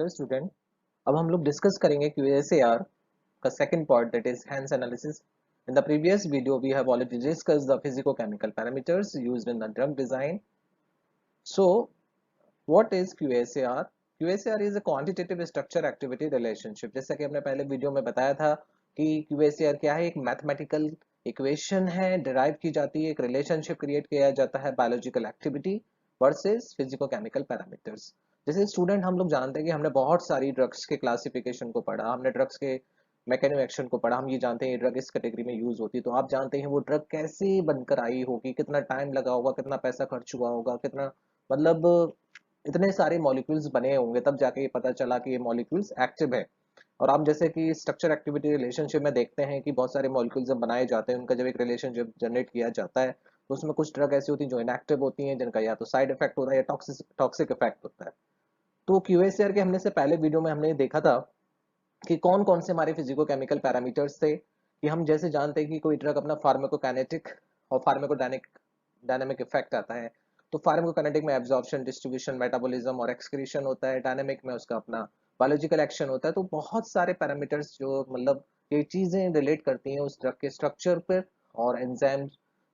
Hello student. अब हम लोग डिस्कस करेंगे QSAR का second part, that is Hansch analysis. In the previous video we have already discussed the physicochemical parameters used in the drug design. So what is QSAR? QSAR is a quantitative structure activity relationship. जैसा कि हमने पहले video में बताया था कि QSAR क्या है, एक मैथमेटिकल इक्वेशन है, डिराइव की जाती है, एक रिलेशनशिप क्रिएट किया जाता है biological activity versus physico-chemical parameters. जैसे स्टूडेंट हम लोग जानते हैं कि हमने बहुत सारी ड्रग्स के क्लासिफिकेशन को पढ़ा, हमने ड्रग्स के मैकेनिज्म एक्शन को पढ़ा, हम ये जानते हैं ड्रग इस कैटेगरी में यूज होती है। तो आप जानते हैं वो ड्रग कैसे बनकर आई होगी, कितना टाइम लगा होगा, कितना पैसा खर्च हुआ होगा, कितना मतलब इतने सारे मॉलिक्यूल्स बने होंगे तब जाके ये पता चला कि ये मॉलिक्यूल्स एक्टिव है। और आप जैसे कि स्ट्रक्चर एक्टिविटी रिलेशनशिप में देखते हैं कि बहुत सारे मॉलिक्यूल्स जब बनाए जाते हैं, उनका जब एक रिलेशनशिप जनरेट किया जाता है तो उसमें कुछ ड्रग ऐसी होती हैं जो इनएक्टिव होती हैं, जिनका या तो साइड इफेक्ट होता है या टॉक्सिक इफेक्ट होता है। तो QSAR के हमने से पहले वीडियो में हमने देखा था कि कौन कौन से हमारे फिजिको केमिकल पैरामीटर्स थे, कि हम जैसे जानते हैं कि कोई ड्रग अपना फार्माकोकाइनेटिक और डायनेमिक इफेक्ट आता है। तो फार्माकोकाइनेटिक में एब्जॉर्प्शन, डिस्ट्रीब्यूशन, मेटाबॉलिज्म और एक्सक्रीशन होता है, डायनेमिक में उसका अपना बायोलॉजिकल एक्शन होता है। तो बहुत सारे पैरामीटर्स जो मतलब ये चीजें रिलेट करती हैं उस ड्रग के स्ट्रक्चर पर, और एंजाइम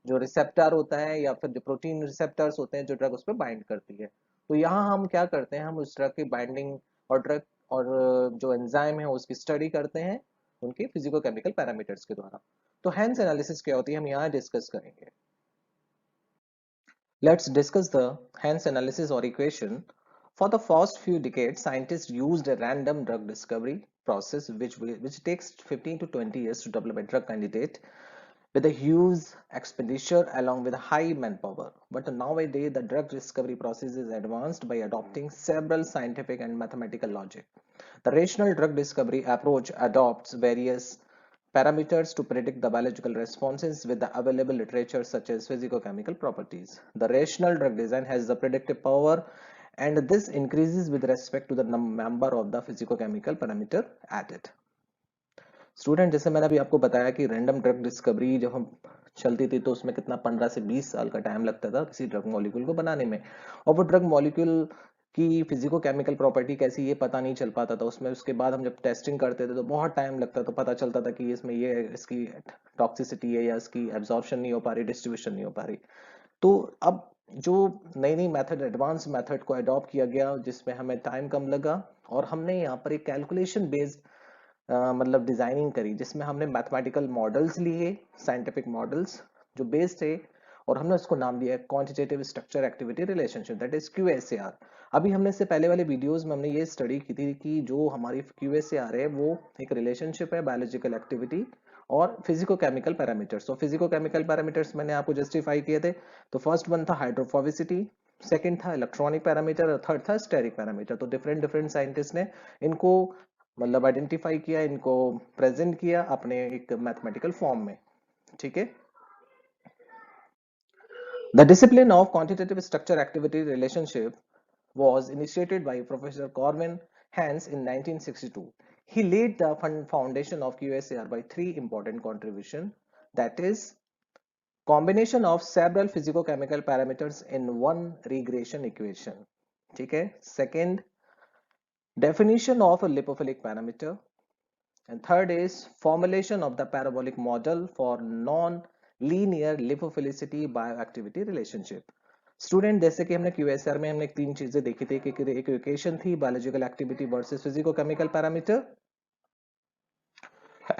जो रिसेप्टर होता है या फिर जो प्रोटीन रिसेप्टर्स होते हैं जो ड्रग उस पर बाइंड करती है। तो यहाँ हम क्या करते हैं, हम उस ड्रग की बाइंडिंग और ड्रग और जो एंजाइम है उसकी स्टडी करते हैं उनके फिजिको केमिकल पैरामीटर्स के द्वारा। तो हेंस एनालिसिस क्या होती है हम यहाँ डिस्कस करेंगे। Let's discuss the Hens analysis or equation. For the first few decades, scientists used a random drug discovery process which takes 15 to 20 years to develop a drug candidate with a huge expenditure along with high manpower. But nowadays, the drug discovery process is advanced by adopting several scientific and mathematical logic. The rational drug discovery approach adopts various parameters to predict the biological responses with the available literature such as physicochemical properties. The rational drug design has the predictive power, and this increases with respect to the number of the physicochemical parameter added. Student जैसे मैंने अभी आपको बताया कि random drug discovery जब हम चलती थी तो उसमें कितना 15 से 20 साल का टाइम लगता था किसी ड्रग मॉलिक्यूल को बनाने में, और वो ड्रग मॉलिक्यूल की फिजिको केमिकल प्रॉपर्टी कैसी ये पता नहीं चल पाता था उसमें। उसके बाद हम जब टेस्टिंग करते थे तो बहुत टाइम लगता, तो पता चलता था कि इसमें ये इसकी टॉक्सिसिटी है या इसकी एब्जॉर्प्शन नहीं हो पा रही, डिस्ट्रीब्यूशन नहीं हो पा रही। तो अब जो नई नई मेथड, एडवांस मेथड को अडॉप्ट किया गया जिसमें हमें टाइम कम लगा, और हमने यहाँ पर एक कैलकुलेशन बेस्ड मतलब डिजाइनिंग करी जिसमें हमने मैथमेटिकल मॉडल्स लिए, साइंटिफिक मॉडल्स जो बेस्ड थे, और हमने उसको नाम दिया quantitative structure activity relationship, that is QSAR। अभी हमने इससे पहले वाले वीडियोस में हमने ये स्टडी की थी कि जो हमारी QSAR है वो एक रिलेशनशिप है बायोलॉजिकल एक्टिविटी और फिजिको केमिकल पैरामीटर्स। तो फिजिको केमिकल पैरामीटर्स मैंने आपको जस्टिफाई किए थे। तो फर्स्ट वन था हाइड्रोफोबिसिटी, सेकंड था इलेक्ट्रॉनिक पैरामीटर, और थर्ड था स्टेरिक पैरामीटर। तो डिफरेंट डिफरेंट साइंटिस्ट ने इनको मतलब आइडेंटिफाई किया, इनको प्रेजेंट किया अपने एक मैथमेटिकल फॉर्म में। ठीक है। The discipline of quantitative structure activity relationship was initiated by Professor Corwin Hans in 1962. He laid the foundation of QSAR by three important contributions, that is combination of several physico-chemical parameters in one regression equation. ठीक है। Second, definition of a lipophilic parameter. And third is formulation of the parabolic model for non-linear lipophilicity bioactivity relationship. Student जैसे कि हमने QSR में हमने तीन चीजें देखी थी कि एक इक्वेशन थी biological activity versus physico chemical parameter.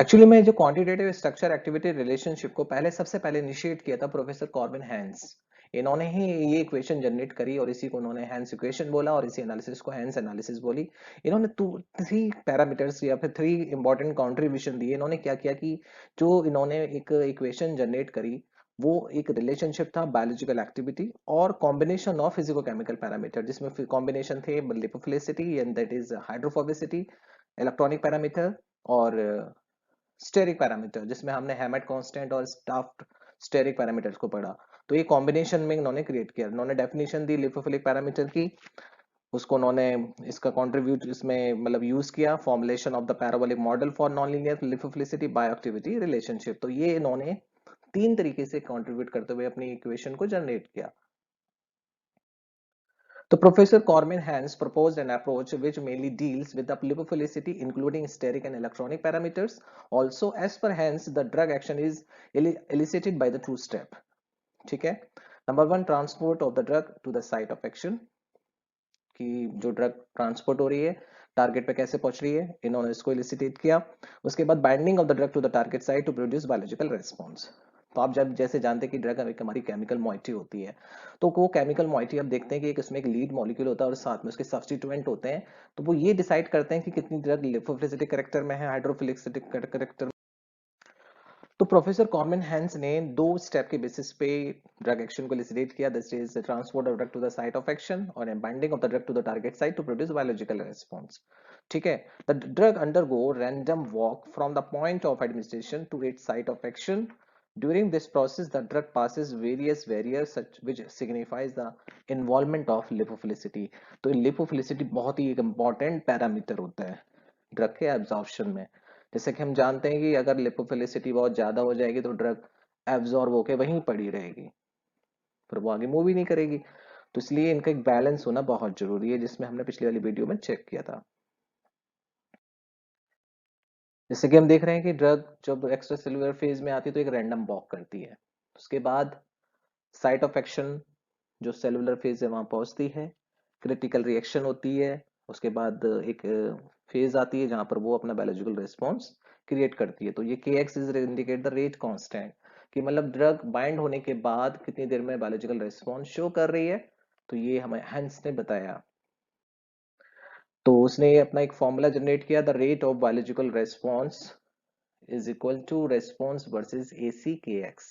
Actually में जो क्वांटिटेटिव स्ट्रक्चर एक्टिविटी रिलेशनशिप को सबसे पहले इनिशिएट किया था प्रोफेसर कॉर्बिन हैंस। इन्होंने ही ये इक्वेशन जनरेट करी और इसी को उन्होंने हैंस इक्वेशन बोला और इसी एनालिसिस को हैंस एनालिसिस बोली। इन्होंने थ्री पैरामीटर्स या फिर थ्री इंपॉर्टेंट कंट्रीब्यूशन दिए। इन्होंने क्या किया कि जो इन्होंने एक इक्वेशन जनरेट करी वो एक रिलेशनशिप था बायोलॉजिकल एक्टिविटी और combination of physico chemical parameter, जिसमें कॉम्बिनेशन थे lipophilicity and that is hydrophobicity, electronic parameter और स्टेरिक पैरामीटर, जिसमें हमने हैमेट कांस्टेंट और स्टाफ्ड स्टेरिक पैरामीटर्स को पढ़ा। तो ये कॉम्बिनेशन में इन्होंने क्रिएट किया। इन्होंने डेफिनेशन दी लिपोफिलिक पैरामीटर की, उसको उन्होंने इसका कंट्रीब्यूट इसमें मतलब यूज किया, formulation of the parabolic model for nonlinear lipophilicity bioactivity relationship. तो ये इन्होंने तीन तरीके से कंट्रीब्यूट करते हुए अपनी इक्वेशन को जनरेट किया। So Professor Corman Hans proposed an approach which mainly deals with the lipophilicity, including steric and electronic parameters. Also, as per Hans, the drug action is elicited by the two-step. ठीक है. Number one, transport of the drug to the site of action. कि जो drug transport हो रही है target पे कैसे पहुंच रही है, इन्होंने इसको इलिसिटेट किया. उसके बाद binding of the drug to the target site to produce biological response. तो आप जब जैसे जानते हैं कि ड्रग एक हमारी केमिकल मॉइटी होती है, तो वो केमिकल मॉइटी आप देखते हैं कि एक उसमें एक लीड मॉलिक्यूल होता है और साथ में उसके सब्स्टिट्यूएंट होते हैं. तो वो ये डिसाइड करते हैं कि कितनी ड्रग लिपोफिलिसिटिक कैरेक्टर में है, हाइड्रोफिलिसिटिक कैरेक्टर. तो प्रोफेसर कॉर्मन हैंस ने दो स्टेप के बेसिस पे ड्रग एक्शन को इलिसिटेट किया. This is transport of drug to the site of action और binding of the drug to the target site to produce biological response. ठीक है. The drug undergo random walk from the point of administration to its site of action. During this process, the drug passes various barriers such which signifies the involvement of lipophilicity. तो lipophilicity बहुत ही एक important parameter होता है drug के absorption में. जैसे कि हम जानते हैं कि अगर लिपोफिलिसिटी बहुत ज्यादा हो जाएगी तो ड्रग एब्जॉर्ब होके वहीं पड़ी रहेगी, फिर वो आगे मूव ही नहीं करेगी. तो इसलिए इनका एक बैलेंस होना बहुत जरूरी है, जिसमें हमने पिछली वाली वीडियो में चेक किया था. जैसे कि हम देख रहे हैं कि ड्रग जब एक्स्ट्रा सेलुलर फेज में आती है तो एक रैंडम वॉक करती है. उसके बाद साइट ऑफ एक्शन जो सेलुलर फेज है वहां पहुंचती है, क्रिटिकल रिएक्शन होती है. उसके बाद एक फेज आती है जहां पर वो अपना बायोलॉजिकल रिस्पॉन्स क्रिएट करती है. तो ये के X is indicate the rate constant, कि मतलब ड्रग बाइंड होने के बाद कितनी देर में बायोलॉजिकल रिस्पॉन्स शो कर रही है. तो ये हमें हैंस ने बताया. तो उसने अपना एक फॉर्मूला जनरेट किया, the rate of biological response is equal to response versus A C K X.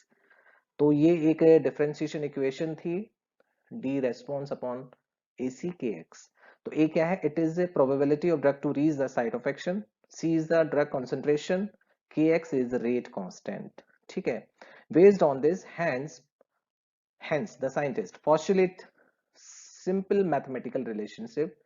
तो ये एक डिफरेंशिएशन इक्वेशन थी, D response upon A C K X. तो ए क्या है, it is a probability of drug to reach the site of action. C is the drug concentration. K X is rate constant. ठीक है. Based on this hence the scientist postulate simple mathematical relationship.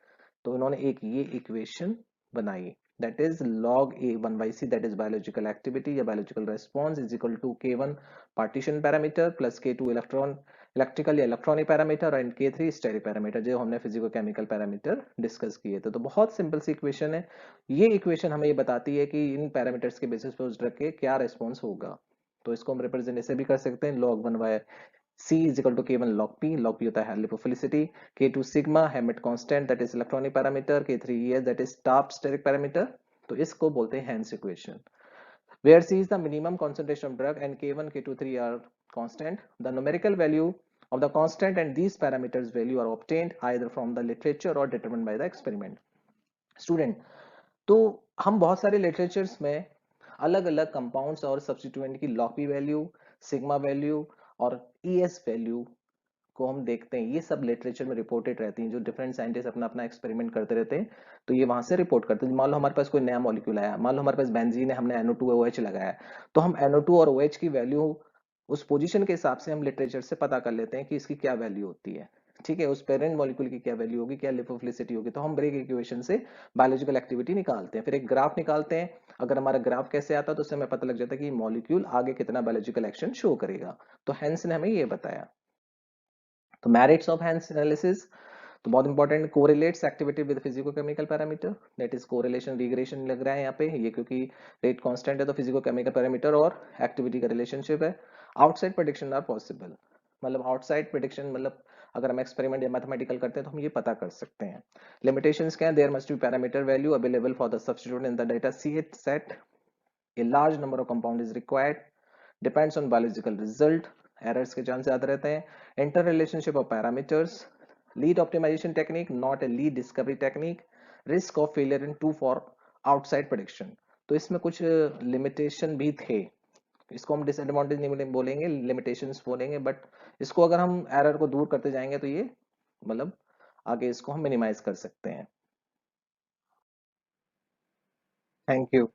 तो इन्होंने एक ये equation बनाई, that is log a1 by c, that is biological activity या biological response is equal to k1 partition parameter plus k2 electrical या electronic parameter and k3 steric parameter, जो हमने physico chemical parameter discuss किए थे. तो बहुत simple सी equation है. ये इक्वेशन हमें ये बताती है कि इन पैरामीटर्स के बेसिस पे उस ड्रग के क्या रिस्पॉन्स होगा. तो इसको हम रिप्रेजेंट ऐसे भी कर सकते हैं, log 1 by C is equal to K1 log P. Log P होता है lipophilicity. K2 sigma Hammett constant, that is electronic parameter. K3 ES, that is Sharp steric parameter. तो इसको बोलते हैं Hans equation. Where C is the minimum concentration of drug and K1, K2, 3 are constant. The numerical value of the constant and these parameters value are obtained either from the literature or determined by the experiment. Student, तो हम बहुत सारे literatures में अलग अलग compounds और substituent की log P value, sigma value और ईएस वैल्यू को हम देखते हैं. ये सब लिटरेचर में रिपोर्टेड रहती हैं. जो डिफरेंट साइंटिस्ट अपना अपना एक्सपेरिमेंट करते रहते हैं तो ये वहां से रिपोर्ट करते हैं. मान लो हमारे पास कोई नया मॉलिक्यूल आया, मान लो हमारे पास बेंजीन है, हमने NO2OH लगाया, तो हम NO2 और OH की वैल्यू उस पोजीशन के हिसाब से हम लिटरेचर से पता कर लेते हैं कि इसकी क्या वैल्यू होती है. ठीक है. उस पेरेंट मॉलिक्यूल की क्या वैल्यू होगी, क्या लिपोफिलिसिटी होगी. तो हम ब्रेक इक्वेशन से बायोलॉजिकल एक्टिविटी निकालते हैं, फिर एक ग्राफ निकालते हैं. अगर हमारा ग्राफ कैसे आता है तो उससे हमें पता लग जाता है कि मॉलिक्यूल आगे कितना बायोलॉजिकल एक्शन शो करेगा. तो हेंस ने हमें ये बताया. तो मेरिट्स ऑफ हेंस एनालिसिस, तो बहुत important, correlates activity with physico chemical parameter, that is correlation regression लग रहा है यहाँ पे, ये क्योंकि रेट कांस्टेंट है तो फिजिको केमिकल पैरामीटर और एक्टिविटी का रिलेशनशिप है. आउटसाइड प्रेडिक्शन आर पॉसिबल, मतलब आउटसाइड प्रेडिक्शन मतलब अगर हम एक्सपेरिमेंट या मैथमेटिकल करते हैं तो हम ये पता कर सकते हैं. लिमिटेशंस क्या है, there must be parameter value available for the substitute in the data set. A large number of compound is required, depends on biological result, errors के चांस ज्यादा रहते हैं. Interrelationship of parameters, lead optimization technique not a lead discovery technique, risk of failure in two for outside prediction. तो इसमें कुछ limitation भी थे, इसको हम डिसएडवांटेज नहीं बोलेंगे, लिमिटेशंस बोलेंगे, बट इसको अगर हम एरर को दूर करते जाएंगे तो ये मतलब आगे इसको हम मिनिमाइज कर सकते हैं. Thank you.